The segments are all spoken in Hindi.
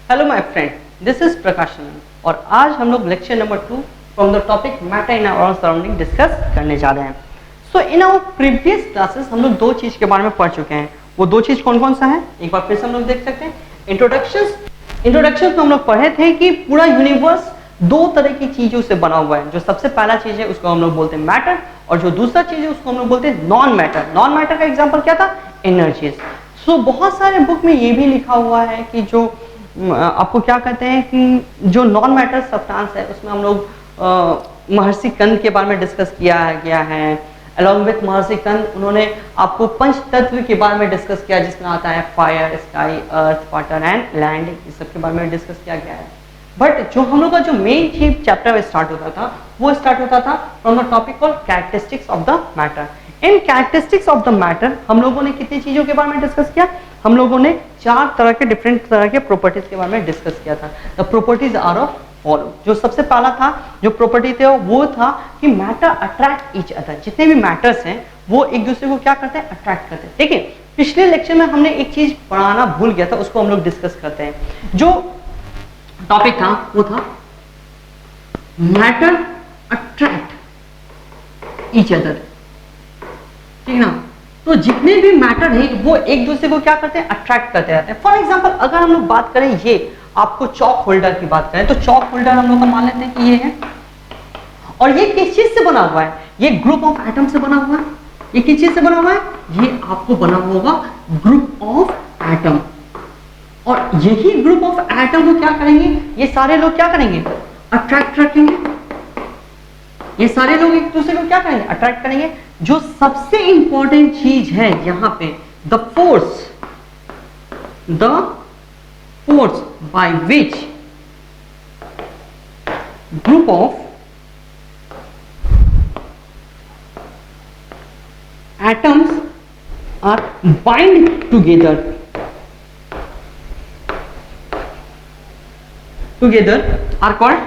Hello my friend, this is Prakashan और आज हम लोग lecture number 2 from the topic matter in our surrounding discuss करने जा रहे हैं। So in our previous classes हम लोग दो चीज के बारे में पढ़ चुके हैं। वो दो चीज कौन कौन सा है, एक बार फिर से हम लोग देख सकते हैं। इंट्रोडक्शन में हम लोग पढ़े थे कि पूरा यूनिवर्स दो तरह की चीजों से बना हुआ है। जो सबसे पहला चीज है उसको हम लोग बोलते हैं मैटर, और जो दूसरा चीज है उसको हम लोग बोलते हैं नॉन मैटर। नॉन मैटर का एग्जांपल क्या था, एनर्जीज। सो बहुत सारे बुक में ये भी लिखा हुआ है कि जो आपको क्या कहते हैं कि जो नॉन मैटर सब्सटेंस है उसमें हम लोग महर्षि कंद के बारे में डिस्कस किया गया है। अलॉन्ग विथ महर्षि कंद उन्होंने आपको पंच तत्व के बारे में डिस्कस किया, जिसमें आता है fire, sky, earth, water and land. इस सब के बारे में डिस्कस किया गया है। बट जो हम लोग का जो मेन चीज चैप्टर में स्टार्ट होता था वो स्टार्ट होता था from the topic called characteristics of the matter. In characteristics of the matter हम लोगों ने कितनी चीजों के बारे में डिस्कस किया, हम लोगों ने चार तरह के डिफरेंट तरह के प्रॉपर्टीज के बारे में डिस्कस किया था। The properties are of follow. जो सबसे पहला था जो प्रॉपर्टी थे वो था कि मैटर अट्रैक्ट ईच अदर। जितने भी मैटर्स हैं वो एक दूसरे को क्या करते हैं, अट्रैक्ट करते हैं। देखिए पिछले लेक्चर में हमने एक चीज पढ़ाना भूल गया था, उसको हम लोग डिस्कस करते हैं। जो टॉपिक था वो था मैटर अट्रैक्ट ईच अदर, ठीक ना। तो जितने भी मैटर है वो एक दूसरे को क्या करते हैं, अट्रैक्ट करते रहते हैं। फॉर एग्जांपल अगर हम लोग बात करें, ये आपको चॉक होल्डर की बात करें तो चॉक होल्डर हम लोग का मान लेते हैं कि ये है, और ये किस चीज से बना हुआ है, ये ग्रुप ऑफ एटम से बना हुआ है। ये किस चीज से बना हुआ है, ये आपको बना होगा ग्रुप ऑफ एटम। और यही ग्रुप ऑफ एटम को क्या करेंगे, ये सारे लोग क्या करेंगे, अट्रैक्ट रखेंगे। ये सारे लोग एक दूसरे को क्या करेंगे, अट्रैक्ट करेंगे। जो सबसे इंपॉर्टेंट चीज है यहां पे, the force by which group of atoms are bind together are called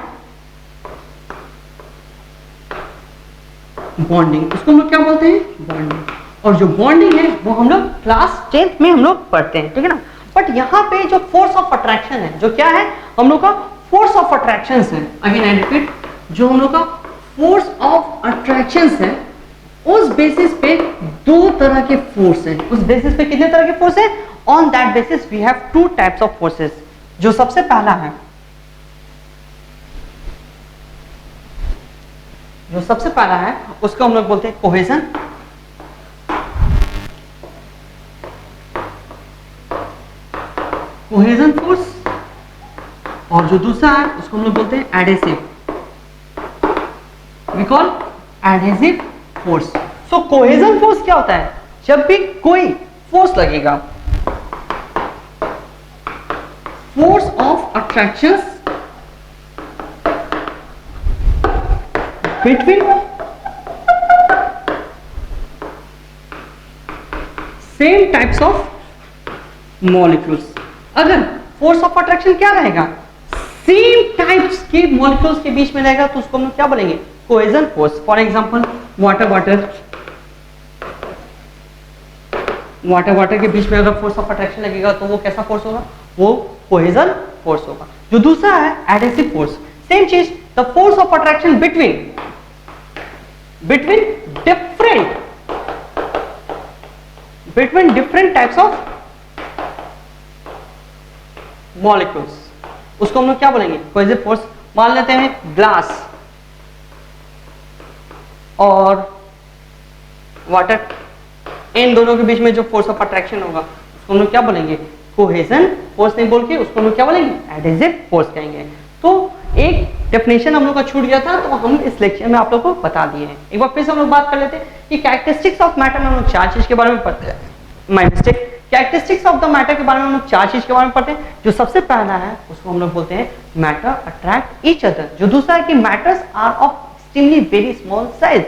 bonding. उसको हम लोग क्या बोलते हैं, बॉन्डिंग। और जो बॉन्डिंग है वो हम लोग क्लास 10th में हम लोग पढ़ते हैं, ठीक है ना। बट यहाँ पे जो फोर्स ऑफ अट्रैक्शन है, जो क्या है हम लोग का फोर्स ऑफ अट्रैक्शन है, अगेन आई रिपीट, जो हम लोग का फोर्स ऑफ अट्रैक्शन है, उस बेसिस पे दो तरह के फोर्स हैं। उस बेसिस पे कितने तरह के फोर्स है, on that basis we have two types of forces. जो सबसे पहला है, उसको हम लोग बोलते हैं कोहेजन। फोर्स। और जो दूसरा है उसको हम लोग बोलते हैं adhesive. We call adhesive force. So cohesion force क्या होता है, जब भी कोई फोर्स लगेगा, force of attraction between same types of molecules। अगर फोर्स ऑफ अट्रैक्शन क्या रहेगा, सेम टाइप्स के मॉलिक्यूल्स के बीच में रहेगा तो उसको हम क्या बोलेंगे, cohesion force. For example water के बीच में अगर फोर्स ऑफ अट्रैक्शन लगेगा तो वो कैसा फोर्स होगा, वो कोहेजन फोर्स होगा। जो दूसरा है एडहेसिव फोर्स, सेम चीज, the force of attraction between different types of molecules। उसको हम लोग क्या बोलेंगे, कोहेसिव फोर्स। मान लेते हैं ग्लास और वाटर, इन दोनों के बीच में जो फोर्स ऑफ अट्रैक्शन होगा उसको हम लोग क्या बोलेंगे, कोहेजन फोर्स नहीं बोल के उसको हम लोग क्या बोलेंगे, एडहेसिव फोर्स कहेंगे। तो एक डेफिनेशन हम लोग का छूट गया था तो हम इस लेक्चर में आप लोग को बता दिए हैं। एक बार फिर से हम लोग बात कर लेते हैं कि कैरेक्टरिस्टिक्स ऑफ मैटर में हम लोग चार चीज के बारे में पढ़ते हैं। My mistake, characteristics of the matter के बारे में हम लोग चार चीज के बारे में पढ़ते हैं। जो सबसे पहला है उसको हम लोग बोलते हैं मैटर अट्रैक्ट ईच अदर। जो दूसरा है कि matters are of extremely very small size,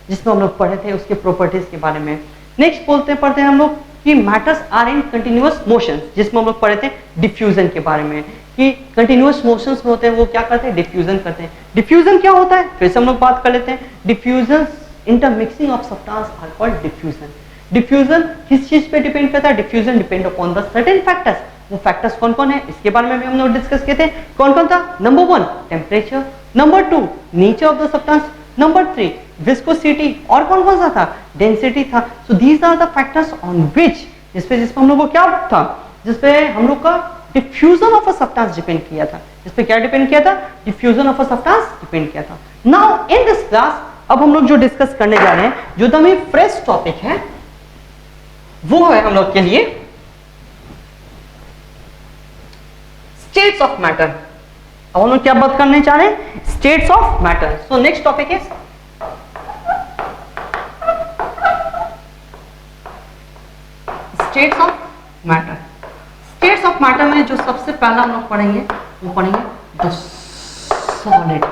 जिसमें हम लोग पढ़े थे उसके प्रॉपर्टीज के बारे में। नेक्स्ट पढ़ते हैं हम लोग कि matters are in continuous motion, जिसमें हम लोग पढ़े थे डिफ्यूजन के बारे में, कि कंटिन्यूअस मोशंस में होते हैं वो क्या करते हैं, डिफ्यूजन करते हैं। डिफ्यूजन क्या होता है, फिर से हम लोग बात कर लेते हैं। Diffusion intermixing of substance are called diffusion. Diffusion किस चीज पे डिपेंड करता है, diffusion depend upon the certain factors वो फैक्टर्स कौन कौन है इसके बारे में भी हम लोग डिस्कस किए थे। कौन कौन था? Number 1 temperature, number 2 nature of the substance, number 3 viscosity, और कौन कौन सा था? डेंसिटी था। So these are the factors on which, जिसपे हम लोग को क्या था, जिसपे हम लोग का diffusion of a substance depend किया था। जिसपे क्या डिपेंड किया था? Diffusion of a substance depend किया था। नाउ इन दिस क्लास अब हम लोग जो डिस्कस करने जा रहे हैं, जो एकदम ही फ्रेश टॉपिक है, वो है हम लोग के लिए स्टेट्स ऑफ मैटर। अब हम लोग क्या बात करने चाह रहे हैं? States of matter. So next topic is states of matter. States of matter में जो सबसे पहला हम लोग पढ़ेंगे वो पढ़ेंगे the solid.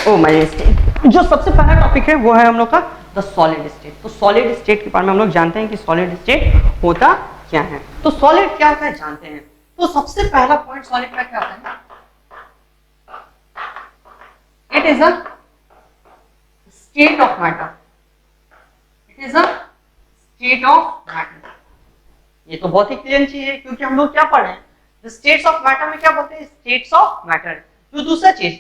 Oh my state, जो सबसे पहला टॉपिक है वो है हम लोग का द सॉलिड स्टेट। तो सॉलिड स्टेट के बारे में हम लोग जानते हैं कि सॉलिड स्टेट होता क्या है। तो सॉलिड क्या होता है जानते हैं। तो सबसे पहला पॉइंट सॉलिड का क्या होता है? It is a state of matter. It is a state of matter. ये तो बहुत ही क्लियर चीज है, क्योंकि हम लोग क्या पढ़ रहे हैं? द स्टेट्स ऑफ मैटर में क्या बोलते हैं? States of matter. तो दूसरा चीज,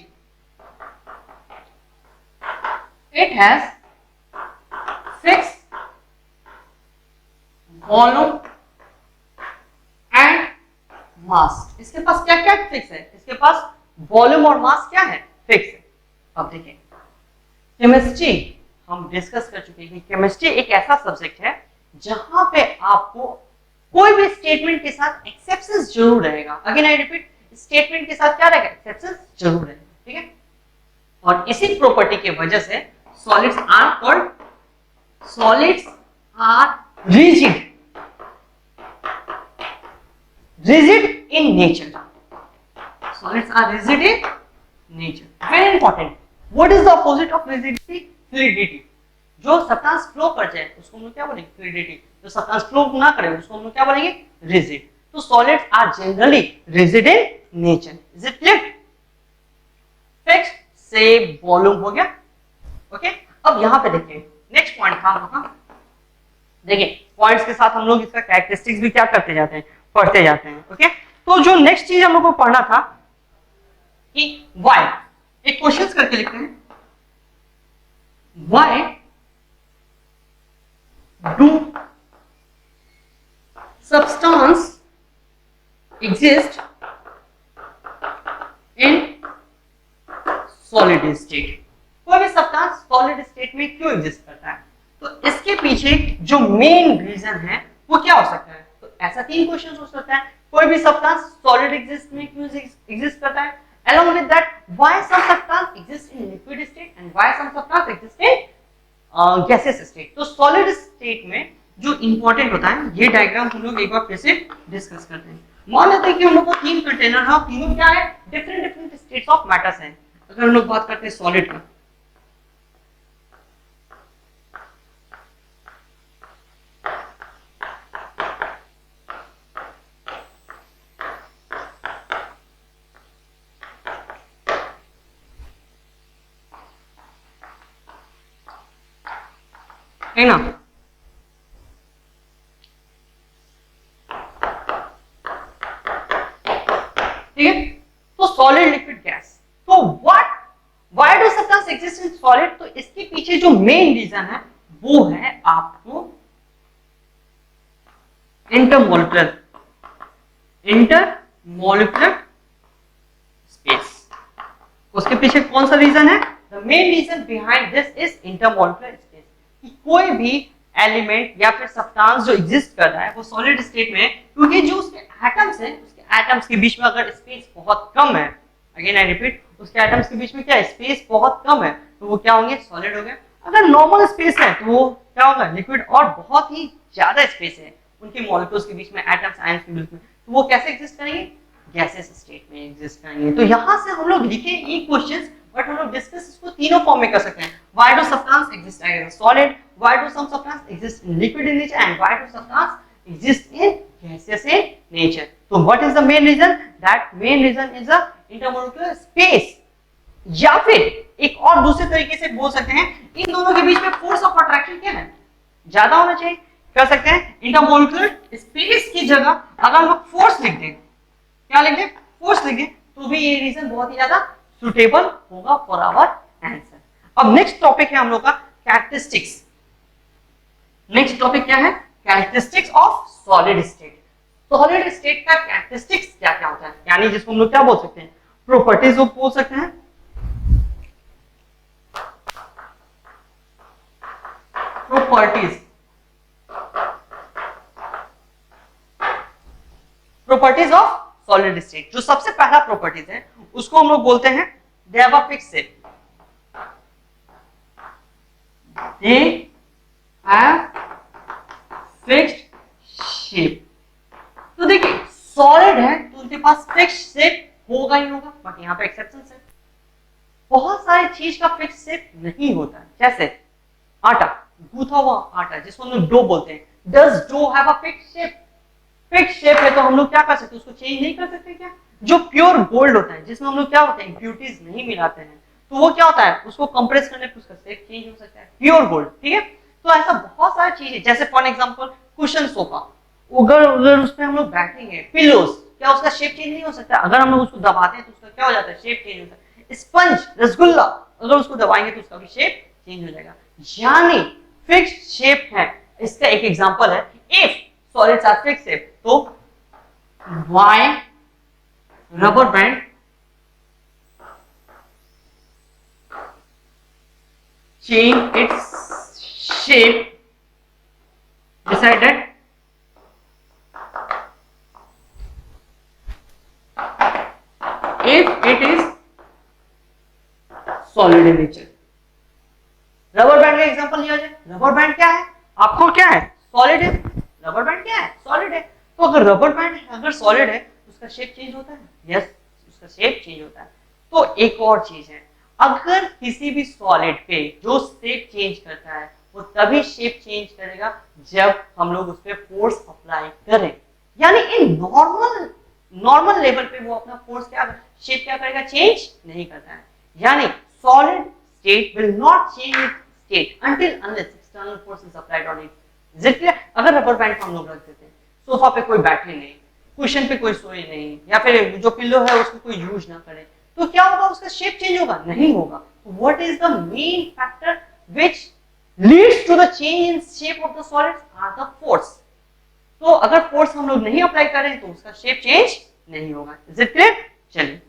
it has fixed volume and mass. इसके पास क्या क्या फिक्स है? इसके पास वॉल्यूम और मास क्या है? फिक्स है। अब देखिए केमिस्ट्री हम डिस्कस कर चुके हैं कि केमिस्ट्री एक ऐसा सब्जेक्ट है जहां पे आपको कोई भी स्टेटमेंट के साथ एक्सेप्शंस जरूर रहेगा। अगेन आई रिपीट, स्टेटमेंट के साथ क्या रहेगा? एक्सेप्शंस जरूर रहेगा। ठीक है, और इसी प्रॉपर्टी की वजह से solids are called, solids are rigid, rigid in nature. Solids are rigid in nature. Very important. What is the opposite of rigidity? Fluidity. जो सब्सटेंस फ्लो कर जाए उसको हम लोग क्या बोलेंगे? फ्लूइडिटी। जो सब्सटेंस फ्लो ना करे उसको हम लोग क्या बोलेंगे? रिजिड। तो solids are generally rigid in nature. Is it clear? Fixed से वॉल्यूम हो गया। ओके, अब यहां पे देखिए नेक्स्ट पॉइंट था हम लोग का। देखिए पॉइंट्स के साथ हम लोग इसका कैरेक्टरिस्टिक्स भी क्या करते जाते हैं? पढ़ते जाते हैं। ओके, तो जो नेक्स्ट चीज हम लोग को पढ़ना था कि व्हाई, एक क्वेश्चंस करके लिखते हैं। Why do substance exist in solid state? कोई भी सब्सटेंस सॉलिड स्टेट में क्यों एग्जिस्ट करता है? तो इसके पीछे जो मेन रीजन है वो क्या हो सकता है? ऐसा 3 क्वेश्चन हो सकता है। कोई भी सब्सटेंस सॉलिड एग्जिस्ट में क्यों एग्जिस्ट करता है? along with that why some substance exist in liquid state and why some substance exist in gaseous state? तो सॉलिड स्टेट में जो इंपॉर्टेंट होता है ये डायग्राम हम लोग एक बार फिर से डिस्कस करते हैं। मान लेते हैं कि हम लोग को 3 कंटेनर है, तीनों क्या है? Different different states of matters हैं। अगर हम लोग बात करते हैं सॉलिड का, है ना? ठीक है, तो सॉलिड लिक्विड गैस। तो why do substance exist in solid? तो इसके पीछे जो मेन रीजन है वो है आपको इंटरमोलिकुलर स्पेस। उसके पीछे कौन सा रीजन है? The main reason behind this is intermolecular space. कोई भी एलिमेंट या फिर सब्सटेंस जो एग्जिस्ट कर रहा है वो सॉलिड स्टेट में, क्योंकि जो उसके एटम्स हैं उसके एटम्स के बीच में अगर स्पेस बहुत कम है, अगेन आई रिपीट, उसके एटम्स के बीच में क्या स्पेस बहुत कम है, तो वो क्या होंगे? सॉलिड हो गए। अगर नॉर्मल स्पेस है तो वो क्या होगा? लिक्विड। और बहुत ही ज्यादा स्पेस है उनके मॉलिक्यूल्स के बीच में, एटम्स आयंस के बीच में, तो वो कैसे एग्जिस्ट करेंगे? गैसेस स्टेट में एग्जिस्ट करेंगे। तो यहां से हम लोग लिखे ये क्वेश्चंस, बट हम लोग डिस्कस इसको तीनों फॉर्म में कर सकते हैं। Why do substance exist as solid, why do some substance exist in liquid in nature, and why do substance exist in gases in nature. तो what is the main reason? That main reason is the intermolecular space. या फिर एक और दूसरे तरीके से बोल सकते हैं, इन दोनों के बीच में फोर्स ऑफ अट्रैक्शन क्या है? ज्यादा होना चाहिए। कर सकते हैं इंटरमोलिकुलर स्पेस की जगह अगर हम लोग फोर्स लिख दें, क्या लिख दें, फोर्स लिख दें, तो भी ये रीजन बहुत ही ज्यादा सुटेबल होगा फॉर आवर आंसर। अब नेक्स्ट टॉपिक है हम लोग का कैरेक्टरिस्टिक्स। नेक्स्ट टॉपिक क्या है, characteristics of solid state. Solid state का कैरेक्टरिस्टिक्स क्या क्या होता है, यानी जिसको हम लोग क्या बोल सकते हैं, प्रॉपर्टीज को बोल सकते हैं। Properties, properties of solid state. जो सबसे पहला प्रॉपर्टीज है उसको हम लोग बोलते हैं they have a fixed shape. They have fixed shape. तो देखिए सॉलिड है तो उनके पास फिक्स्ड शेप होगा ही होगा, बट यहां पे एक्सेप्शन है। बहुत सारी चीज का फिक्स्ड शेप नहीं होता है, जैसे आटा, गूथा हुआ आटा जिसको हम लोग डो बोलते हैं। Does dough have a fixed shape? Fix shape है तो हम लोग क्या कर सकते हैं, उसको चेंज नहीं कर सकते क्या? जो प्योर गोल्ड होता है जिसमें हम लोग क्या होता है इम्प्यूरिटीज नहीं मिलाते हैं, तो वो क्या होता है, उसको कंप्रेस करने पर उसका शेप चेंज हो सकता है, प्योर गोल्ड। ठीक है, तो ऐसा बहुत सारी चीजें, जैसे फॉर एग्जांपल कुशन सोफा, अगर अगर उस पर हम लोग बैठेंगे, पिलोस, क्या उसका शेप चेंज नहीं हो सकता? अगर हम लोग उसको दबाते हैं तो उसका क्या हो जाता है, शेप चेंज होता है। स्पंज, रसगुल्ला, अगर उसको दबाएंगे तो उसका भी शेप चेंज हो जाएगा। यानी फिक्स्ड शेप है। इसका एक एग्जांपल है, if solids are fixed shape, तो why rubber band change its shape decided if it is solid in nature। Rubber band का एग्जांपल लिया जाए, रबर बैंड क्या है, आपको क्या है, सॉलिड है। रबर बैंड क्या है, सॉलिड है। तो अगर रबर बैंड अगर सॉलिड है तो उसका शेप चेंज होता है, यस उसका शेप चेंज होता है। तो एक और चीज है, अगर किसी भी सॉलिड पे जो शेप चेंज करता है वो तभी शेप चेंज करेगा जब हम लोग उस पर फोर्स अप्लाई करें। यानी इन नॉर्मल लेवल पे वो अपना फोर्स क्या शेप क्या करेगा, चेंज नहीं करता है। यानी solid state will not change it's state until unless external force is applied on it। जिसके अगर रबर बैंड को हम लोग रख देते हैं, सोफा पे कोई बैठे नहीं, कुशन पे कोई सोए नहीं, या फिर जो पिल्लो है उसको कोई यूज ना करे, तो क्या होगा, उसका शेप चेंज होगा, नहीं होगा। What is the main factor which leads to the change in shape of the solids are the force. तो अगर फोर्स हम लोग नहीं अप्लाई करें तो उसका शेप चेंज नहीं होगा। Is it clear? चलिए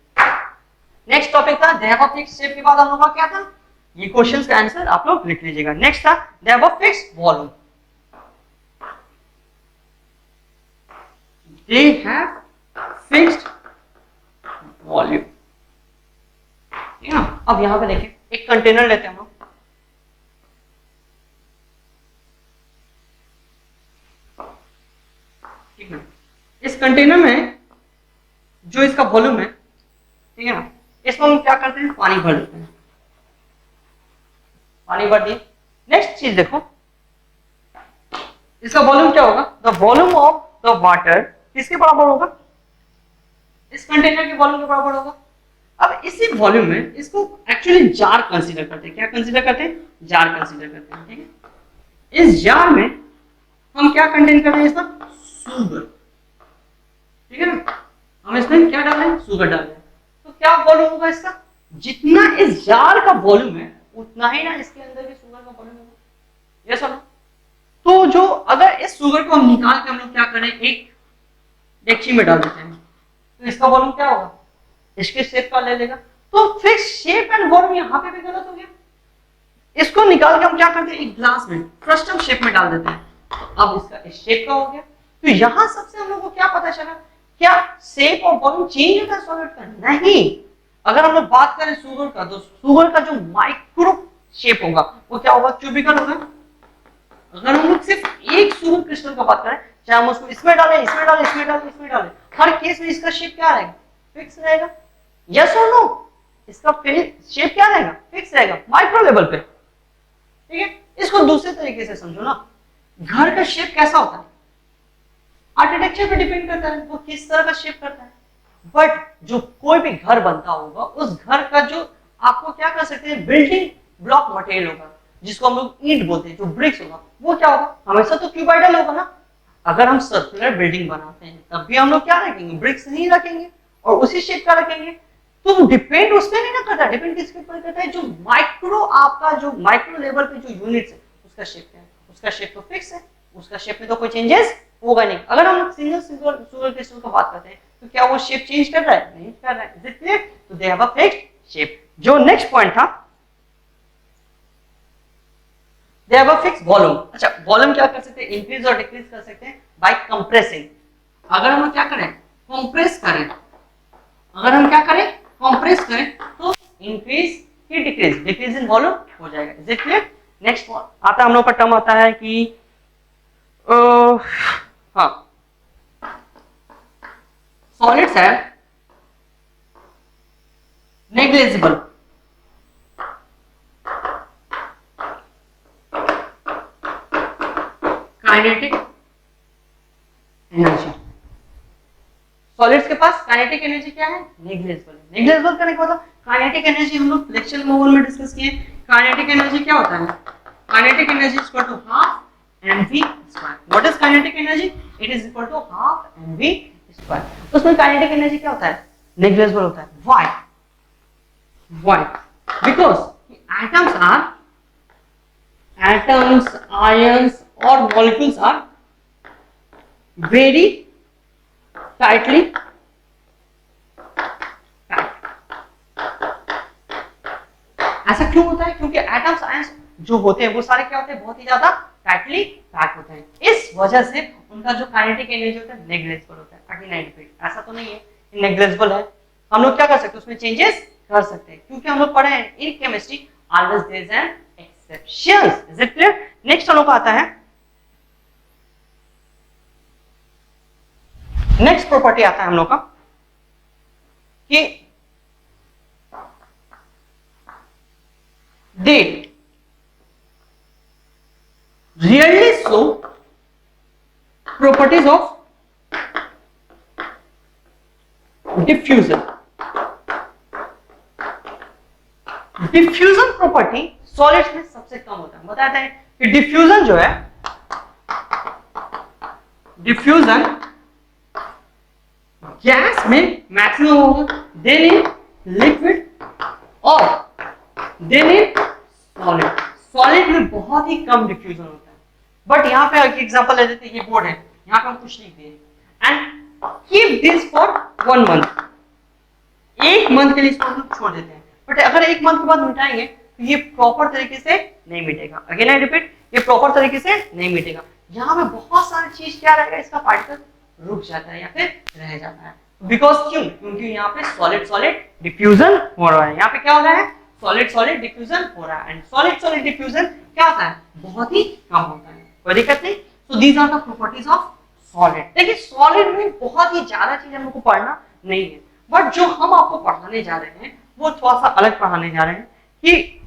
नेक्स्ट टॉपिक था they have a fixed shape के बाद हम लोग का क्या था, ये क्वेश्चंस का आंसर आप लोग लिख लीजिएगा। नेक्स्ट था they have a fixed volume. They have fixed volume। ठीक है ना? अब यहां पे देखिए एक कंटेनर लेते हैं हम लोग, ठीक है। इस कंटेनर में जो इसका वॉल्यूम है, ठीक है ना, इसमें हम क्या करते हैं, पानी भर देते हैं। पानी भर दिए। नेक्स्ट चीज देखो, इसका वॉल्यूम क्या होगा, the volume of the water किसके बराबर होगा, इस कंटेनर के वॉल्यूम के बराबर होगा। अब इसी वॉल्यूम में इसको एक्चुअली जार कंसीडर करते हैं। क्या कंसीडर करते हैं, जार कंसीडर करते हैं। ठीक है, इस जार में हम क्या कंटेन कर रहे हैं, इसमें शुगर, ठीक है ना, हम इसमें क्या डाल रहे हैं, शुगर डाल रहे हैं। तो क्या वॉल्यूम होगा इसका, जितना इस जार का वॉल्यूम है उतना ही ना इसके अंदर भी शुगर का वॉल्यूम होगा। यस और नो? तो जो अगर इस शुगर को हम निकाल के हम लोग क्या करें, एक डेक्ची में डाल देते हैं, तो इसका वॉल्यूम क्या होगा, इसके शेप का ले लेगा। तो फिक्स शेप एंड वॉल्यूम यहाँ पे भी गलत हो गया। इसको निकाल के हम क्या करते हैं, एक ग्लास में फ्रस्टम शेप में डाल देते हैं, तो अब इसका इस शेप का हो गया। तो यहां सबसे हम लोग को क्या पता चला, क्या शेप और वॉल्यूम चेंज होता है सॉलिड का? नहीं। अगर हम लोग बात करें शुगर का, तो शुगर का जो माइक्रो शेप होगा वो क्या होगा, क्यूबिकल होगा। अगर हम लोग सिर्फ एक शुगर क्रिस्टल का बात करें, चाहे हम उसको इसमें डालें, इसमें डालें, इसमें डालें, इसमें डालें, हर केस में इसका शेप क्या रहेगा, फिक्स रहेगा। यस और नो? इसका शेप क्या रहेगा, फिक्स रहेगा माइक्रो लेवल पे। ठीक है, इसको दूसरे तरीके से समझो ना, घर का शेप कैसा होता है, आर्किटेक्चर पे डिपेंड करता है वो किस तरह का शेप करता है। बट जो कोई भी घर बनता होगा उस घर का जो आपको क्या कर सकते हैं, बिल्डिंग ब्लॉक मटेरियल होगा, जिसको हम लोग ईंट बोलते हैं, जो ब्रिक्स होगा वो क्या होगा, हमेशा तो क्यूबाइडल होगा ना। अगर हम सर्कुलर बिल्डिंग बनाते हैं तब भी हम लोग क्या रखेंगे, ब्रिक्स नहीं रखेंगे और उसी शेप का रखेंगे। तो डिपेंड उस पर नहीं ना करता, डिपेंड किसके ऊपर करता है, जो माइक्रो आपका जो माइक्रो लेवल पे जो यूनिट्स है उसका शेप क्या है, उसका शेप तो फिक्स है, उसका शेप में तो कोई चेंजेस होगा नहीं। अगर हम सिंगल सिंगल सोलर क्रिस्टल की बात करते हैं तो क्या वो शेप चेंज कर रहा है, नहीं कर रहा है, इज इट क्लियर? तो they have a fixed shape. जो नेक्स्ट पॉइंट था, they have a fixed volume. अच्छा, वॉल्यूम क्या कर सकते हैं, इंक्रीज और डिक्रीज कर सकते हैं बाय कंप्रेसिंग। अगर हम क्या करें, कंप्रेस करें, अगर हम क्या करें, कंप्रेस करें तो इंक्रीज की डिक्रीज, डिक्रीज इन वॉल्यूम हो जाएगा, इज इट क्लियर? नेक्स्ट आता है हम लोग का टर्म आता है कि हाँ, सॉलिड्स है नेग्लिजिबल, काइनेटिक एनर्जी। सॉलिड्स के पास काइनेटिक एनर्जी क्या है, नेग्लिजिबल। नेग्लिजिबल करने का मतलब, काइनेटिक एनर्जी हम लोग लेक्चर में में डिस्कस किए। काइनेटिक एनर्जी क्या होता है, kinetic energy is equal to half mv square. What is kinetic energy, it is equal to half mv square. उसमें काइनेटिक एनर्जी क्या होता है, नेग्लिजिबल होता है। Why, why? Because atoms, ions or molecules are very tightly packed। ऐसा क्यों होता है, क्योंकि एटम्स आयंस जो होते हैं वो सारे क्या होते हैं, बहुत ही ज्यादा टाइटली पैक होते हैं। इस वजह से उनका जो काइनेटिक एनर्जी होता है नेग्लिजिबल होता है। अगेन आई रिपीट, ऐसा तो नहीं है नेग्लिजिबल है, हम लोग क्या कर सकते हैं, उसमें चेंजेस कर सकते हैं, क्योंकि हम लोग पढ़े हैं in chemistry always there is an exceptions. Is it clear? Next हम लोग का आता है, नेक्स्ट प्रॉपर्टी आता है हम लोग का कि they rarely show properties of diffusion। Diffusion property solids में सबसे कम होता है। बताते हैं कि डिफ्यूजन जो है, डिफ्यूजन गैस में मैक्सिमम होगा, देन इन लिक्विड और देन इन सॉलिड। सॉलिड में बहुत ही कम डिफ्यूजन होता है। बट यहाँ पे एक एग्जांपल ले लेते हैं, ये बोर्ड है, यहाँ पे हम कुछ लिख दिए and keep this for 1 month. एक मंथ के लिए इसको हम छोड़ देते हैं, बट अगर एक मंथ के बाद मिटाएंगे तो ये प्रॉपर तरीके से नहीं मिटेगा। अगेन आई रिपीट, ये प्रॉपर तरीके से नहीं मिटेगा। यहाँ पे बहुत सारी चीज क्या रहेगा, इसका पार्टिकल रुक जाता है या फिर रह जाता है। बिकॉज क्यों, क्योंकि यहाँ पे सॉलिड सॉलिड डिफ्यूजन हो रहा है। यहाँ पे क्या हो रहा है, सॉलिड सॉलिड डिफ्यूजन हो रहा है एंड सॉलिड सॉलिड डिफ्यूजन क्या होता है, बहुत ही कम होता है। कोई दिक्कत नहीं। So these are the properties of solid. देखिए सॉलिड में बहुत ही ज्यादा चीज हमको पढ़ना नहीं है, बट जो हम आपको पढ़ाने जा रहे हैं वो थोड़ा सा अलग पढ़ाने जा रहे हैं कि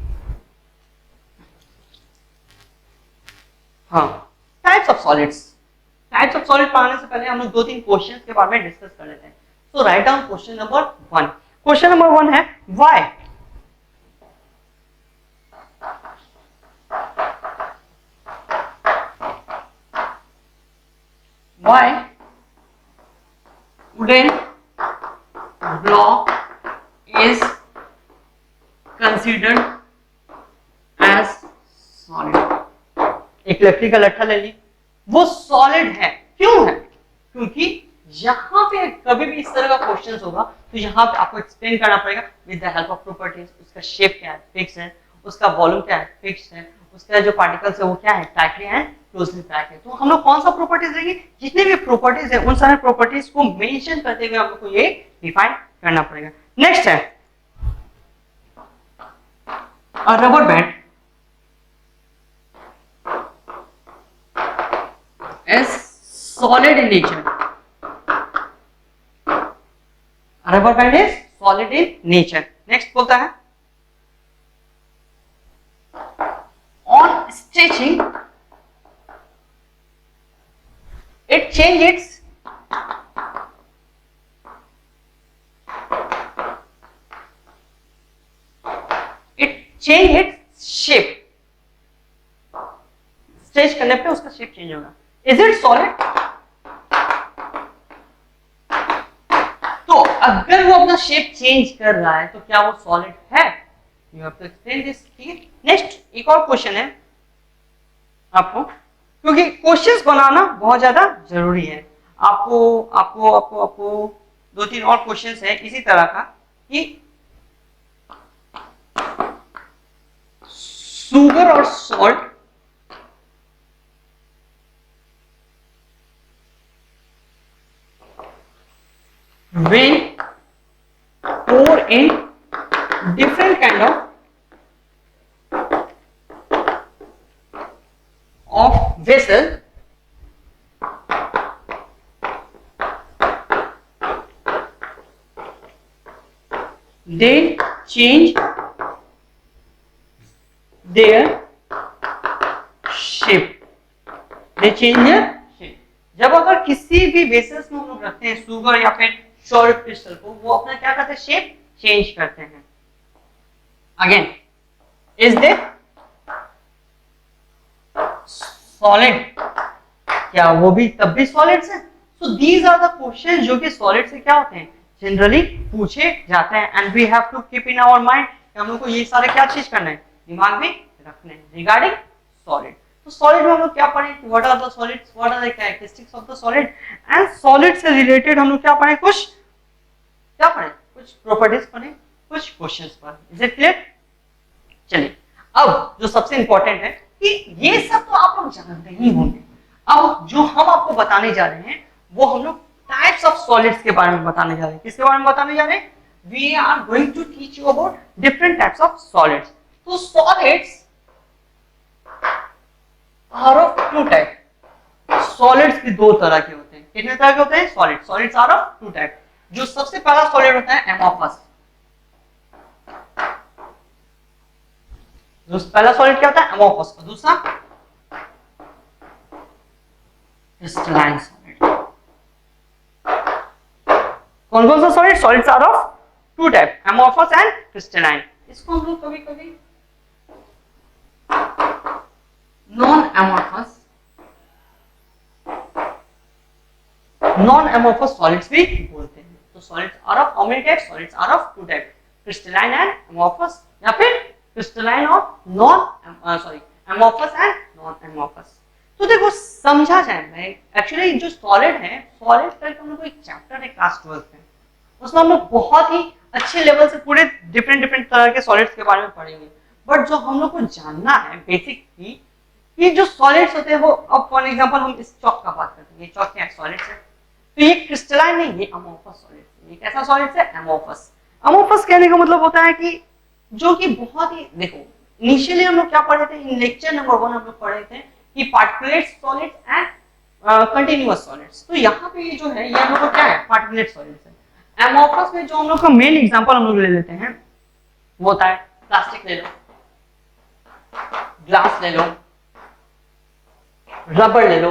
हाँ, types of solids. Types of solid पढ़ाने से पहले हम लोग 2-3 क्वेश्चंस के बारे में डिस्कस कर लेते हैं। So write down question number 1। Question number 1 है, why wooden block is considered as solid। एक लकड़ी का लट्ठा ले ली, वो सॉलिड है। क्यों है, क्योंकि यहाँ पे कभी भी इस तरह का क्वेश्चन होगा तो यहाँ पे आपको एक्सप्लेन करना पड़ेगा with the help of properties. उसका शेप क्या है, फिक्स है, उसका वॉल्यूम क्या है, फिक्स है, उसका जो पार्टिकल्स है वो क्या है, टाइटली एंड क्लोजली पैक है। तो हम लोग कौन सा प्रॉपर्टीज लेंगे, जितने भी प्रॉपर्टीज है उन सारे प्रॉपर्टीज को मेंशन करते हुए हम लोग को ये डिफाइन करना पड़ेगा। नेक्स्ट है rubber band is solid in nature। Rubber band is solid in nature। Next बोलता है on stretching it changes its shape करने पे उसका शेप चेंज होगा। Is it solid? तो अगर वो अपना शेप चेंज कर रहा है तो क्या वो सॉलिड है? You have to explain this. ठीक है, नेक्स्ट एक और क्वेश्चन है आपको, क्योंकि क्वेश्चंस बनाना बहुत ज्यादा जरूरी है। आपको आपको आपको आपको दो तीन और क्वेश्चंस है इसी तरह का कि शुगर और salt when pour in different kind of vessel, they change their shape. They change their shape. जब अगर किसी भी बेसिस में हम लोग रखते हैं शुगर या फिर सॉल्ट क्रिस्टल को, वो अपना क्या करते हैं? शेप चेंज करते हैं। Again, is they solid? क्या वो भी तब भी सॉलिड्स हैं? So these are the question जो कि सॉलिड से क्या होते हैं, जनरली पूछे जाते हैं। And we have to keep in our mind, हम लोग को ये सारे क्या चीज करना है, दिमाग में रखने हैं रिगार्डिंग सॉलिड। तो सॉलिड में हम लोग क्या पढ़े, what are the solids, what are the characteristics of the solid, and solid से रिलेटेड हम लोग क्या पढ़े, कुछ प्रॉपर्टीज पढ़े, कुछ क्वेश्चंस पढ़े। Is it clear? चलिए, अब जो सबसे इंपॉर्टेंट है कि ये सब तो आप लोग जानते ही होंगे। अब जो हम आपको बताने जा रहे हैं वो हम लोग टाइप्स ऑफ सॉलिड्स के बारे में बताने जा रहे हैं। किसके बारे में बताने जा रहे हैं? We are going to teach you about different types of solids. तो solids are of two type. Solids भी दो तरह के होते हैं। कितने तरह के होते हैं? Solids are of two type. जो सबसे पहला सॉलिड होता है एमोफस। जो पहला सॉलिड क्या होता है? एमोफस। और दूसरा क्रिस्टलाइन सॉलिड। कौन कौन सा solid? Solids are of two type, amorphous and crystalline. इसको हम लोग कभी कभी नॉन एमोफस सॉलिड्स भी बोलते हैं। तो solids are of how many types? Solids are of two type, crystalline and amorphous, या फिर क्रिस्टलाइन और एमोफस एंड नॉन एमोफस। तो देखो समझा जाए भाई, एक्चुअली जो सॉलिड है, सॉलिड का हम लोग को एक चैप्टर है क्लास 12 में, उसमें हम लोग बहुत ही अच्छे लेवल से पूरे डिफरेंट तरह के सॉलिड्स के बारे में पढ़ेंगे। बट जो हम लोग को जानना है बेसिक की, ये जो सॉलिड्स होते हैं वो, अब फॉर एग्जांपल हम इस चॉक का बात करते हैं, ये चॉक क्या है? सॉलिड्स है। तो ये क्रिस्टलाइन नहीं, ये अमोफस सॉलिड है। ये कैसा सॉलिड है? एमोफस। अमोफस कहने का मतलब होता है कि जो कि बहुत ही, देखो इनिशियली हम लोग क्या पढ़े थे इन लेक्चर नंबर 1, हम लोग पढ़े थे कि particulate solids and continuous solids. तो यहाँ पे ये जो है, ये हम लोग को क्या है? पार्टिकुलेट सॉलिड्स है। एमोफस में जो हम लोग का मेन एग्जांपल हम लोग ले लेते हैं वो होता है प्लास्टिक ले लो, ग्लास ले लो, रबर ले लो,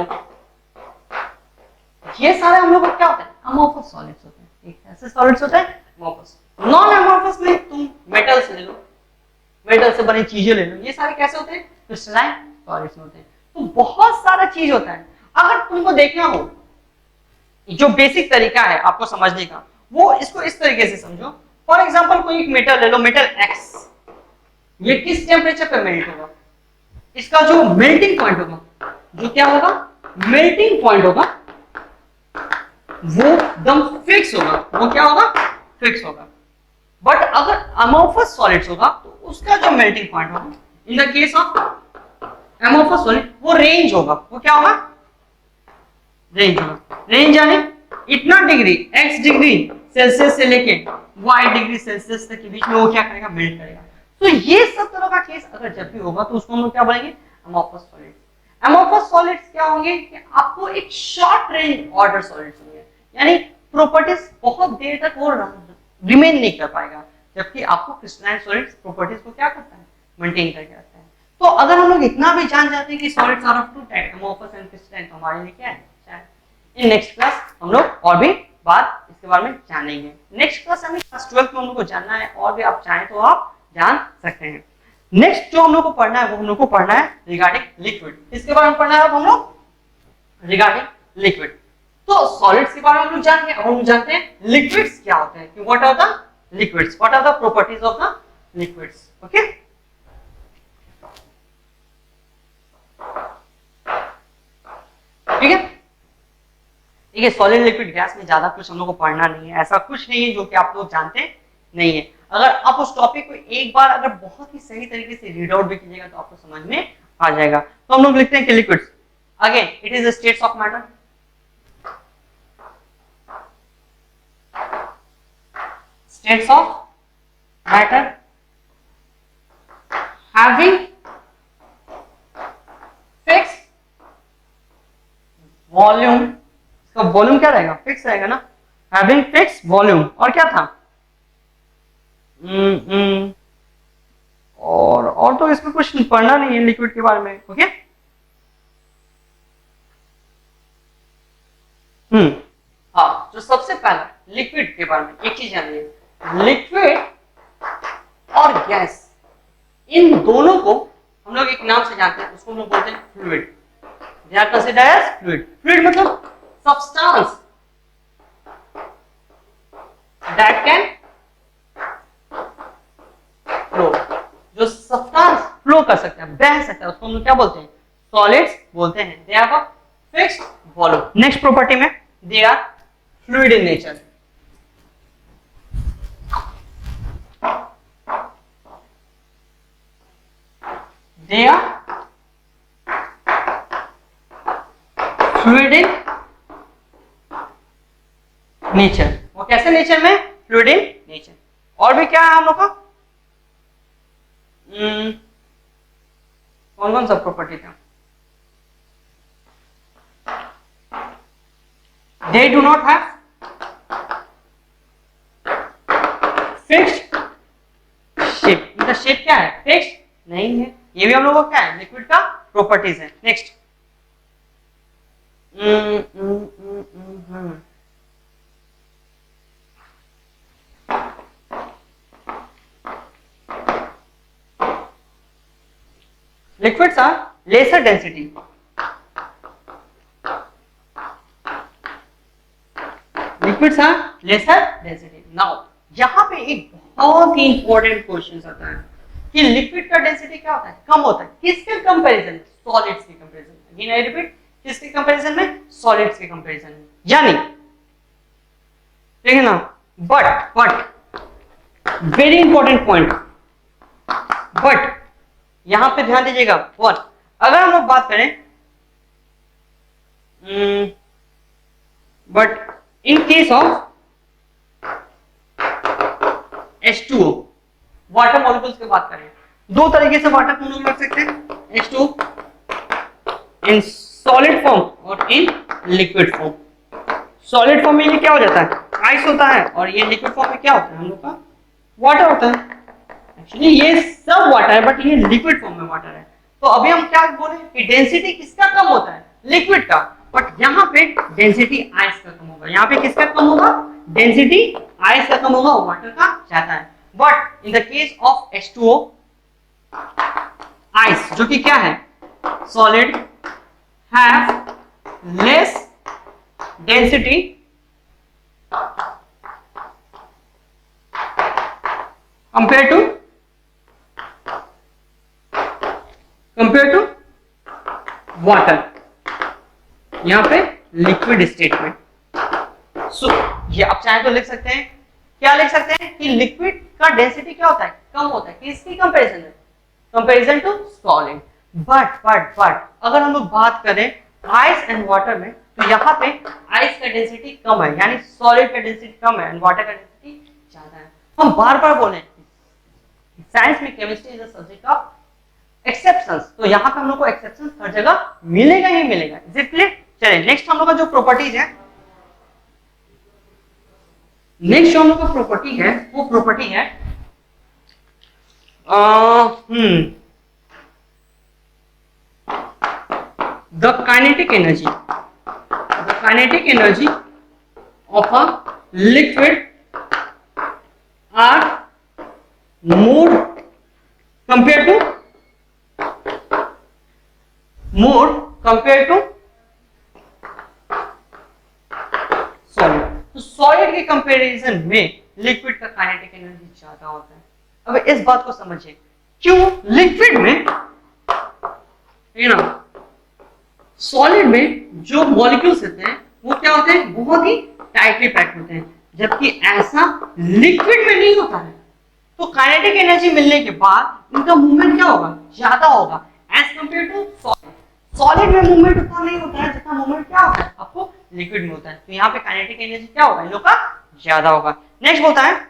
ये सारे हम लोग को क्या होते हैं? अमोफस सॉलिड्स होते हैं। ठीक है, ऐसे सॉलिड्स होते हैं अमोफस। नॉन अमोफस में तुम मेटल्स ले लो, मेटल से बनी चीजें ले लो, ये सारे कैसे होते हैं? क्रिस्टलाइन सॉलिड्स होते हैं। तो बहुत सारा चीज होता है। अगर तुमको देखना हो, जो बेसिक तरीका है आपको समझने का, वो इसको इस तरीके से समझो। फॉर एग्जांपल कोई एक मेटल ले लो, मेटल एक्स, ये किस टेम्परेचर पे मेल्ट होगा? इसका जो मेल्टिंग पॉइंट होगा, जो क्या होगा? मेल्टिंग पॉइंट होगा, वो एकदम फिक्स होगा। वो क्या होगा? फिक्स होगा। बट अगर अमोफस सॉलिड्स होगा तो उसका जो मेल्टिंग पॉइंट होगा, इन the case of amorphous solid, वो रेंज होगा। वो क्या होगा? रेंज होगा। रेंज यानी इतना डिग्री, x डिग्री सेल्सियस से लेके y डिग्री सेल्सियस तक के बीच में वो क्या करेगा? मेल्ट करेगा। तो ये सब तरह का केस अगर जब भी होगा तो उसको हम लोग क्या बोलेंगे? Amorphous solids. अमोफस सॉलिड्स क्या होंगे कि आपको एक शॉर्ट रेंज ऑर्डर सॉलिड्स होंगे, यानी प्रॉपर्टीज बहुत देर तक वो रिमेन नहीं कर पाएगा, जबकि आपको क्रिस्टलाइन सॉलिड्स प्रॉपर्टीज को क्या करता है? मेंटेन करके रखता है। तो अगर हम लोग इतना भी जान जाते हैं कि solids are of two type, amorphous and crystalline, तो हमारे लिए क्या है? इन नेक्स्ट क्लास हम लोग और भी बात इसके बारे में जानेंगे। नेक्स्ट क्लास हमें क्लास 12 में हम लोग को जानना है, और भी आप चाहें तो आप जान सकते हैं। नेक्स्ट जो हम लोग को पढ़ना है वो हम लोग को पढ़ना है रिगार्डिंग लिक्विड। इसके बारे में पढ़ना है अब हम लोग रिगार्डिंग लिक्विड। तो सॉलिड्स के बारे में हम लोग जान गए, अब हम जानते हैं लिक्विड्स क्या होते हैं, कि what are the liquids, what are the properties of the liquids. Okay, ठीक है। देखिए सॉलिड लिक्विड गैस में ज्यादा कुछ हम लोग को पढ़ना नहीं है, ऐसा कुछ नहीं है जो कि आप लोग जानते नहीं है। अगर आप उस टॉपिक को एक बार अगर बहुत ही सही तरीके से रीड आउट भी कीजिएगा तो आपको समझ में आ जाएगा। तो हम लोग लिखते हैं कि liquids again it is states of matter, states of matter having fixed volume। इसका वॉल्यूम क्या रहेगा, फिक्स रहेगा ना, having fixed volume। और क्या था और तो इसमें कुछ पढ़ना नहीं है लिक्विड के बारे में। ओके, हाँ, जो सबसे पहला लिक्विड के बारे में एक चीज जानिए, लिक्विड और गैस इन दोनों को हम लोग एक नाम से जानते हैं, उसको हम लोग बोलते हैं fluid. They are considered as fluid. Fluid मतलब सब्सटेंस दैट कैन फ्लो, जो सब्सटेंस फ्लो कर सकता है, बह सकता है, उसको हम लोग क्या बोलते हैं, सॉलिड्स बोलते हैं। They have a fixed volume. Next property में they are fluid in nature. They are fluid in nature। वो कैसे नेचर में, फ्लूइड इन नेचर। और भी क्या है हम लोग का, कौन कौन सा प्रॉपर्टी था, they do not have fixed shape। इनका शेप क्या है, फिक्स्ड नहीं है। ये भी हम लोगों को क्या है, लिक्विड का प्रॉपर्टीज है। Next liquids are lesser density. Liquids are lesser density. Now यहां पे एक बहुत ही इंपॉर्टेंट क्वेश्चन आता है कि लिक्विड का डेंसिटी क्या होता है, कम होता है, किसके कंपैरिजन, सॉलिड्स के कंपैरिजन। अगेन आई रिपीट, किसके कंपैरिजन में, सॉलिड्स के कंपैरिजन में। यानी ठीक है ना, but very important point, but यहां पे ध्यान दीजिएगा, व्हाट, अगर हम लोग बात करें but in case of H2O, water molecules की बात करें, दो तरीके से वाटर हम लोग रख सकते हैं, H2O इन सॉलिड फॉर्म और in liquid form. Solid form में ये क्या हो जाता है, आइस होता है, और ये लिक्विड फॉर्म में क्या होता है हम लोग का, वाटर होता है। एक्चुअली ये सब वाटर है बट ये लिक्विड फॉर्म में वाटर है। तो अभी हम क्या बोले कि डेंसिटी किसका कम होता है, लिक्विड का, बट यहाँ पे डेंसिटी आइस का कम होगा। यहाँ पे किसका कम होगा, डेंसिटी आइस का कम होगा, वाटर का ज्यादा है। But in the case of H2O, ice जो कि क्या है, solid, have less density compare to water, यहां पे लिक्विड स्टेट में। सो ये आप चाहे तो लिख सकते हैं, क्या लिख सकते हैं कि लिक्विड का डेंसिटी क्या होता है, कम होता है, किसकी कंपैरिजन में, कंपैरिजन टू सॉलिड। बट अगर हम लोग बात करें आइस एंड वाटर में, तो यहाँ पे आइस का डेंसिटी कम है, यानी सॉलिड का डेंसिटी कम है एंड वाटर का डेंसिटी ज्यादा है। हम बार बार बोले साइंस में chemistry is a subject of exceptions, तो यहाँ पे हम लोग को एक्सेप्शंस हर जगह मिलेगा ही मिलेगा। Is it clear? चलिए नेक्स्ट हम लोग का जो प्रॉपर्टीज है, नेक्स्ट जो हम लोग का प्रॉपर्टी है वो प्रॉपर्टी है the kinetic energy of a liquid are more compare to more compare to solid. तो सॉलिड के कंपैरिजन में लिक्विड का काइनेटिक एनर्जी ज्यादा होता है। अब इस बात को समझिए, क्यों लिक्विड में ना सॉलिड में जो मॉलिक्यूल्स होते हैं वो क्या होते हैं, बहुत ही टाइटली पैक्ड होते हैं, जबकि ऐसा लिक्विड में नहीं होता है। तो काइनेटिक एनर्जी मिलने के बाद इनका मूवमेंट क्या होगा, ज्यादा होगा as compare to solid. Solid में मूवमेंट उतना नहीं होता है जितना मूवमेंट क्या होता है आपको लिक्विड में होता है। तो यहाँ पे काइनेटिक एनर्जी क्या होगा, इन लोग का ज्यादा होगा। नेक्स्ट बोलता है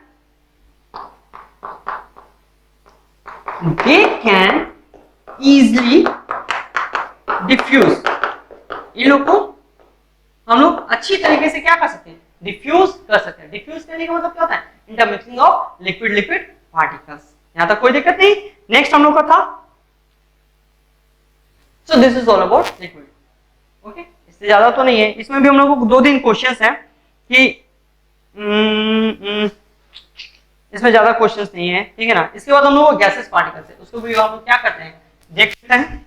they can easily diffuse। इन लोग को हम लोग अच्छी तरीके से क्या कर सकते हैं, डिफ्यूज कर सकते हैं। डिफ्यूज करने का मतलब क्या होता है, intermixing of liquid liquid particles. यहां तक कोई दिक्कत नहीं। नेक्स्ट हम लोग का था, so this is all about liquid. Okay, इससे ज्यादा तो नहीं है। इसमें भी हम लोग को 2-3 क्वेश्चंस हैं कि इसमें ज्यादा क्वेश्चंस नहीं है, ठीक है ना। इसके बाद हम लोग गैसेस पार्टिकल्स है, उसको भी हम लोग क्या करते हैं, देखते हैं।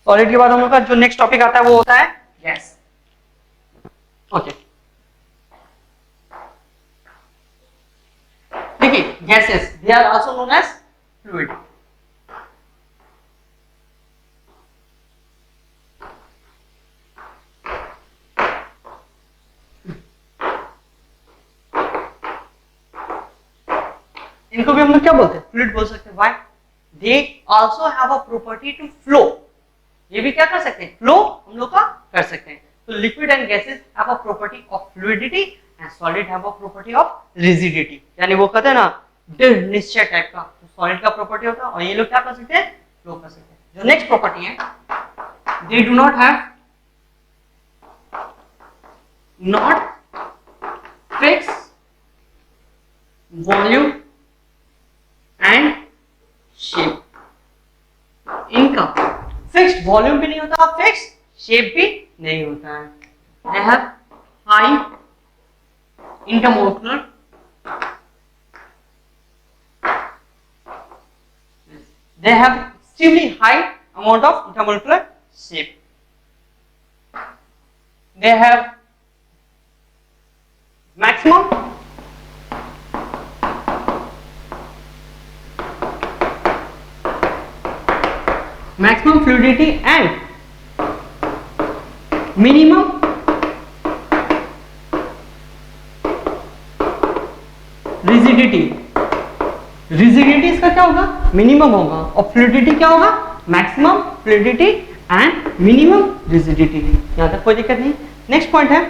सॉलिड के बाद हम लोग का जो नेक्स्ट टॉपिक आता है वो होता है गैस। ओके, देखिए gases they are also known as fluid. इनको भी हम लोग क्या बोलते हैं, फ्लूइड बोल सकते हैं। Why, they also have a property to flow. ये भी क्या कर सकते हैं, फ्लो हम लोग का कर सकते हैं। तो liquid and gases have a property of fluidity and solid have a property of rigidity. यानी वो कहते हैं ना दृढ़ निश्चय टाइप का, तो सॉलिड का प्रॉपर्टी होता है और ये लोग क्या कर सकते हैं, फ्लो कर सकते हैं। जो नेक्स्ट प्रॉपर्टी है, दे do not have fix volume and shape. इनका फिक्स्ड वॉल्यूम भी नहीं होता, फिक्स शेप भी नहीं होता है। They have high intermolecular they have extremely high amount of intermolecular shape. They have maximum fluidity and minimum rigidity। Rigidity इसका क्या होगा, मिनिमम होगा, और फ्लूइडिटी क्या होगा, maximum fluidity and minimum rigidity. यहां तक कोई दिक्कत नहीं। नेक्स्ट पॉइंट है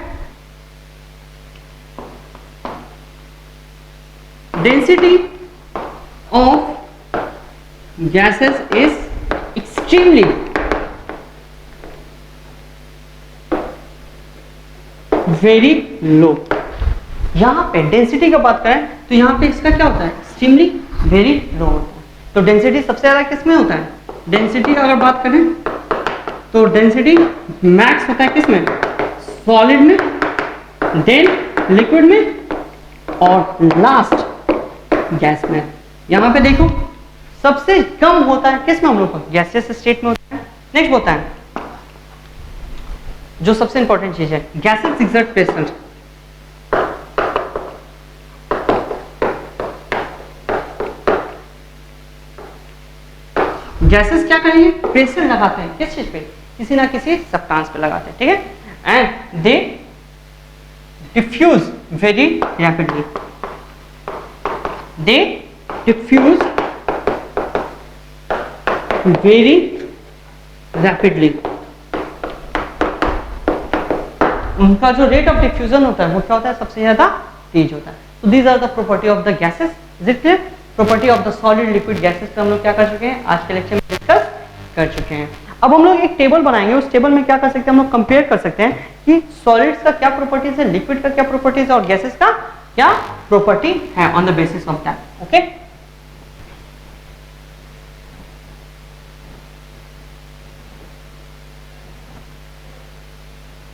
density of gases is extremely very low. यहां पे डेंसिटी का बात करें तो यहां पे इसका क्या होता है, एक्सट्रीमली वेरी लो होता है। तो डेंसिटी सबसे ज्यादा किस में होता है, डेंसिटी अगर बात करें तो डेंसिटी मैक्स होता है किस में, सॉलिड में, देन लिक्विड में, और लास्ट गैस में। यहां पे देखो सबसे कम होता है किस में, हम लोग को गैसियस स्टेट में होता है। नेक्स्ट होता है जो सबसे इंपॉर्टेंट चीज है, गैसेस एक्सर्ट प्रेशर। गैसेस क्या करेंगे, प्रेशर लगाते हैं किस चीज पे, किसी ना किसी सब्सटेंस पे लगाते हैं, ठीक है। And they diffuse very rapidly, they diffuse very rapidly. उनका जो रेट ऑफ डिफ्यूजन होता है वो क्या होता है, सबसे ज्यादा तेज होता है। तो these are the property of the gases. Is it clear? Property of the solid liquid gases पे हम लोग क्या कर चुके हैं, आज के लेक्चर में डिस्कस कर चुके हैं। अब हम लोग एक टेबल बनाएंगे, उस टेबल में क्या कर सकते हैं, हम लोग कंपेयर कर सकते हैं कि सॉलिड्स का क्या प्रॉपर्टीज है, लिक्विड का क्या प्रॉपर्टीज है और गैसेस का क्या प्रॉपर्टी है on the basis of that. Okay,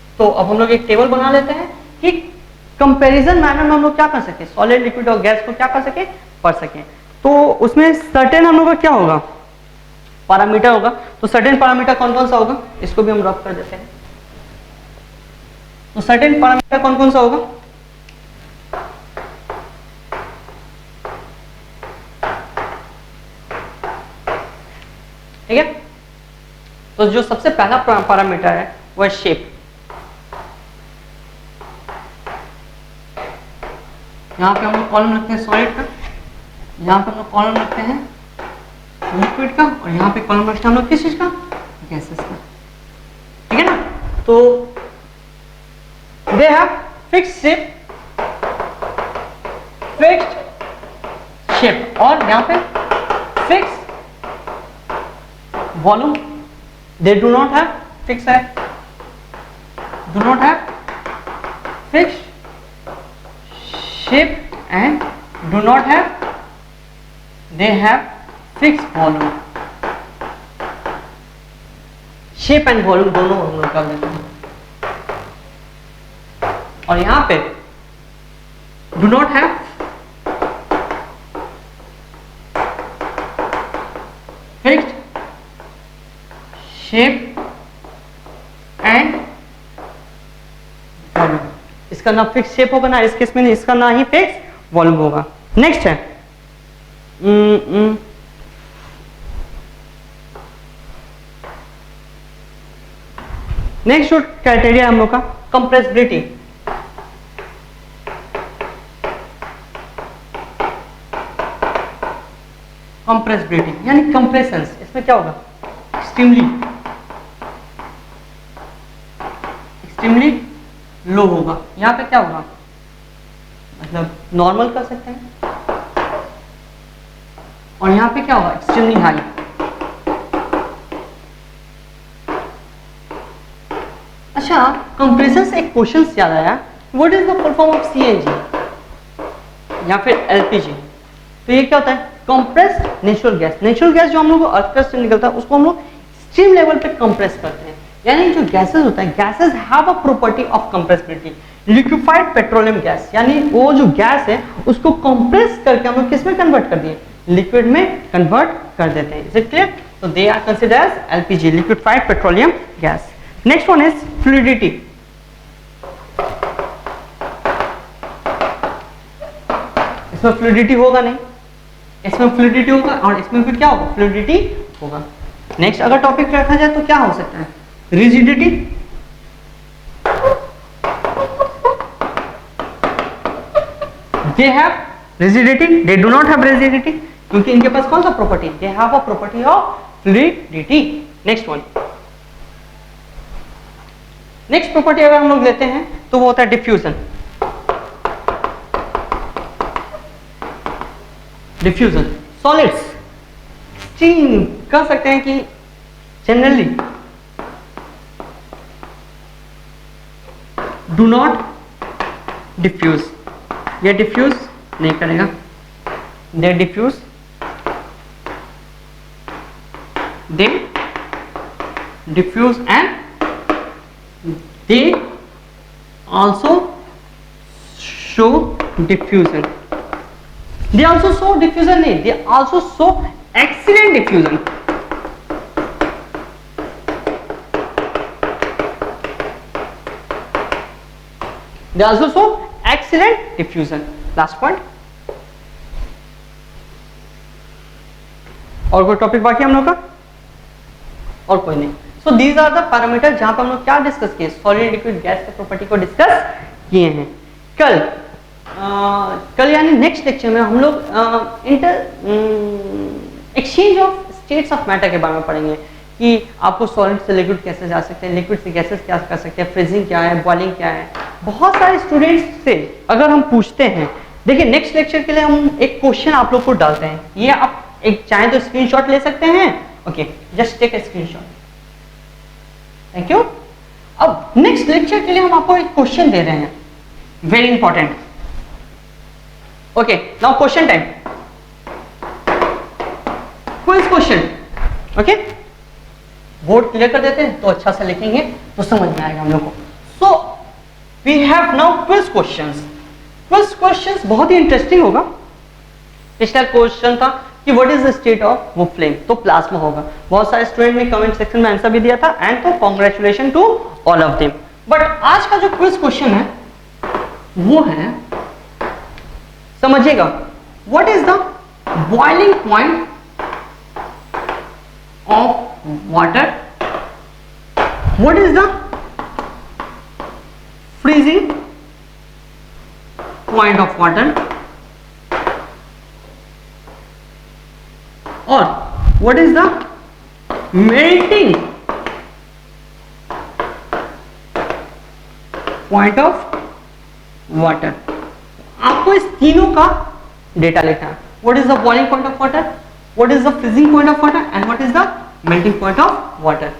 तो तो अब हम लोग एक टेबल बना लेते हैं कि कंपैरिजन मैनर में हम लोग क्या कर सके, सॉलिड लिक्विड और गैस को क्या कर सके, पढ़ सके। तो उसमें सर्टेन हम लोग का क्या होगा, पैरामीटर होगा। तो सर्टेन पैरामीटर कौन कौन सा होगा, इसको भी हम रब कर देते हैं। तो सर्टेन पैरामीटर कौन कौन सा होगा, ठीक है। तो जो सबसे पहला पैरामीटर है वो है शेप। यहाँ पे हम लोग कॉलम रखते हैं सॉलिड का, यहाँ पे हम लोग कॉलम रखते हैं लिक्विड का, और यहाँ पे कॉलम रखते हैं हम लोग किस चीज का, गैसेस का, ठीक है ना। तो दे हैव फिक्स्ड शेप और यहाँ पे fix volume. They do not have fix है, do not have fixed shape and do not have, they have fixed volume। shape and volume दोनों हम लोग कर देते हैं। और यहां पे do not have fixed shape and volume। इसका ना फिक्स शेप होगा ना इस केस में, इसका ना ही फिक्स वॉल्यूम होगा। नेक्स्ट है नेक्स्ट जो क्राइटेरिया हम लोग का कंप्रेसिबिलिटी। कंप्रेसिबिलिटी यानी कंप्रेशन, इसमें क्या होगा, एक्सट्रीमली लो होगा। यहाँ पे क्या होगा, मतलब नॉर्मल कर सकते हैं, और यहाँ पे क्या होगा, एक्सट्रीमली हाई। अच्छा, कंप्रेशन से एक क्वेश्चन याद आया, what is the full form of CNG या फिर एलपीजी। तो ये क्या होता है, compressed natural gas. Natural gas जो हम लोग अर्थ से निकलता है उसको हम लोग स्ट्रीम लेवल पे कंप्रेस करते हैं। यानी जो गैसेस होता है, gases have a property of compressibility. Liquefied petroleum gas यानी वो जो गैस है उसको कंप्रेस करके हम लोग किस में कन्वर्ट कर दिए, लिक्विड में कन्वर्ट कर देते हैं। Is it clear. तो they are considered as LPG, liquefied petroleum gas. Next one is fluidity. इसमें फ्लूइडिटी होगा नहीं, इसमें फ्लूइडिटी होगा और इसमें भी क्या होगा, फ्लूइडिटी होगा। नेक्स्ट अगर टॉपिक रखा जाए तो क्या हो सकता है, rigidity. They have rigidity, they do not have rigidity, क्योंकि इनके पास कौन सा property, they have a property of fluidity. Next one, next property अगर हम लोग लेते हैं तो वो होता है डिफ्यूजन। डिफ्यूजन सॉलिड्स स्टीम कह सकते हैं कि जनरली डू नॉट डिफ्यूज, ये डिफ्यूज नहीं करेगा, they diffuse, they diffuse and they also show diffusion. They also show diffusion नहीं, they also show excellent diffusion। They also show excellent diffusion। Last point। और कोई टॉपिक बाकी हम लोग का, और कोई नहीं। So these are the parameters जहां पर हम लोग क्या डिस्कस किए, सॉलिड लिक्विड गैस के प्रॉपर्टी को डिस्कस किए हैं। कल यानी नेक्स्ट लेक्चर में हम लोग exchange of states of matter के बारे में पढ़ेंगे कि आपको सॉलिड से लिक्विड कैसे जा सकते हैं, लिक्विड से गैसेस क्या कर सकते हैं, फ्रीजिंग क्या है, बॉइलिंग क्या है। बहुत सारे स्टूडेंट्स से अगर हम पूछते हैं, देखिए नेक्स्ट लेक्चर के लिए हम एक क्वेश्चन आप लोग को डालते हैं, ये आप एक चाहे तो स्क्रीनशॉट ले सकते हैं। Okay, just take a screenshot, thank you. अब नेक्स्ट लेक्चर के लिए हम आपको एक क्वेश्चन दे रहे हैं, very important. Okay, now question time, quiz question. Okay, board clear कर देते हैं तो अच्छा से लिखेंगे तो समझ में आएगा हम लोग को। So we have now quiz questions. Quiz questions बहुत ही इंटरेस्टिंग होगा। पिछला क्वेश्चन था कि what is the state of वो फ्लेम, तो प्लाज्मा होगा। बहुत सारे स्टूडेंट ने कमेंट सेक्शन में आंसर भी दिया था, एंड तो congratulation to all of them. But आज का जो क्विज क्वेश्चन है वो है, समझिएगा, what is the boiling point of water, what is the freezing point of water, और what is the melting point of water। आपको इस तीनों का डेटा लिखना है। what is the boiling point of water, what is the freezing point of water, and what is the melting point of water।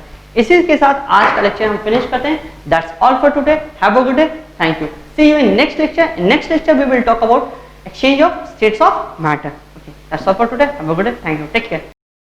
इसी के साथ आज का लेक्चर हम फिनिश करते हैं। That's all for today. Have a good day. Thank you. See you in next lecture. In next lecture we will talk about exchange of states of matter। Okay, that's all for today. Have a good day. Thank you. Take care.